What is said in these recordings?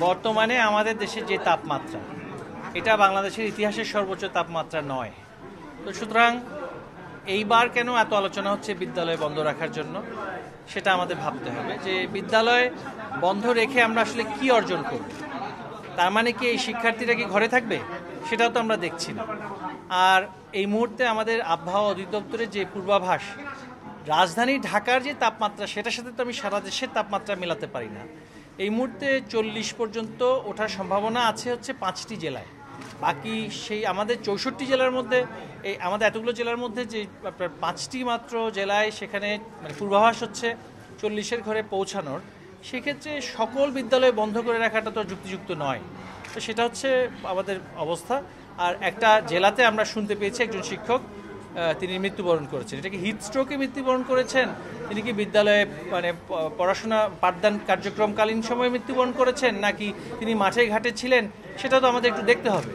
বর্তমানে আমাদের দেশের যে তাপমাত্রা, এটা বাংলাদেশের ইতিহাসের সর্বোচ্চ তাপমাত্রা নয়। তো সুতরাং এইবার কেন এত আলোচনা হচ্ছে বিদ্যালয় বন্ধ রাখার জন্য, সেটা আমাদের ভাবতে হবে যে বিদ্যালয় বন্ধ রেখে আমরা আসলে কি অর্জন করব। তার মানে কি এই শিক্ষার্থীরা কি ঘরে থাকবে, সেটাও তো আমরা দেখছি না। আর এই মুহূর্তে আমাদের আবহাওয়া অধিদপ্তরের যে পূর্বাভাস, রাজধানী ঢাকার যে তাপমাত্রা, সেটার সাথে তো আমি সারা দেশের তাপমাত্রা মেলাতে পারি না। এই মুহূর্তে 40 পর্যন্ত ওঠার সম্ভাবনা আছে হচ্ছে 5টি জেলায়। বাকি সেই আমাদের 64 জেলার মধ্যে, এই আমাদের এতগুলো জেলার মধ্যে যে আপনার 5টি মাত্র জেলায় সেখানে মানে পূর্বাভাস হচ্ছে 40-এর ঘরে পৌঁছানোর। সেক্ষেত্রে সকল বিদ্যালয় বন্ধ করে রাখাটা তো যুক্তিযুক্ত নয়। তো সেটা হচ্ছে আমাদের অবস্থা। আর একটা জেলাতে আমরা শুনতে পেয়েছি একজন শিক্ষক তিনি মৃত্যুবরণ করেছেন। এটা কি হিট স্ট্রোকে মৃত্যুবরণ করেছেন, তিনি কি বিদ্যালয়ে মানে পড়াশোনা পাঠদান কার্যক্রমকালীন সময়ে মৃত্যুবরণ করেছেন, নাকি তিনি মাঠে ঘাটে ছিলেন, সেটা তো আমাদের একটু দেখতে হবে।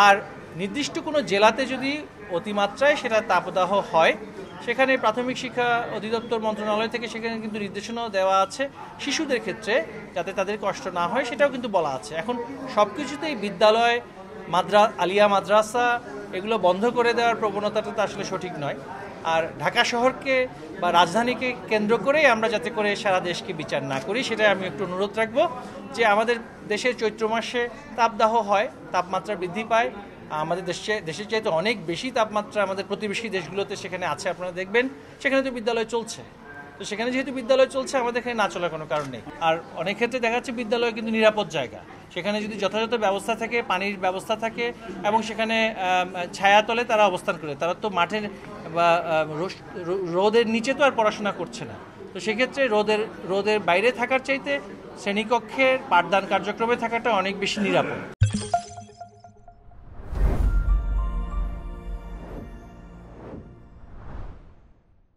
আর নির্দিষ্ট কোনো জেলাতে যদি অতিমাত্রায় সেটা তাপদাহ হয়, সেখানে প্রাথমিক শিক্ষা অধিদপ্তর মন্ত্রণালয় থেকে সেখানে কিন্তু নির্দেশনাও দেওয়া আছে শিশুদের ক্ষেত্রে, যাতে তাদের কষ্ট না হয়, সেটাও কিন্তু বলা আছে। এখন সব কিছুতেই বিদ্যালয়, আলিয়া মাদ্রাসা এগুলো বন্ধ করে দেওয়ার প্রবণতাটা তো আসলে সঠিক নয়। আর ঢাকা শহরকে বা রাজধানীকে কেন্দ্র করেই আমরা যাতে করে সারা দেশকে বিচার না করি, সেটাই আমি একটু অনুরোধ রাখবো। যে আমাদের দেশের চৈত্র মাসে তাপদাহ হয়, তাপমাত্রা বৃদ্ধি পায়, আমাদের দেশের চাইতে অনেক বেশি তাপমাত্রা আমাদের প্রতিবেশী দেশগুলোতে সেখানে আছে, আপনারা দেখবেন। সেখানে তো বিদ্যালয় চলছে। তো সেখানে যেহেতু বিদ্যালয় চলছে, আমাদের এখানে না চলার কোনো কারণ নেই। আর অনেক ক্ষেত্রে দেখা যাচ্ছে বিদ্যালয় কিন্তু নিরাপদ জায়গা, সেখানে যদি যথাযথ ব্যবস্থা থাকে, পানির ব্যবস্থা থাকে এবং সেখানে ছায়াতলে তারা অবস্থান করে, তারা তো মাঠের বা রোদের নিচে তো আর পড়াশোনা করছে না। তো সেক্ষেত্রে রোদের বাইরে থাকার চাইতে শ্রেণীকক্ষের পাঠদান কার্যক্রমে থাকাটা অনেক বেশি নিরাপদ।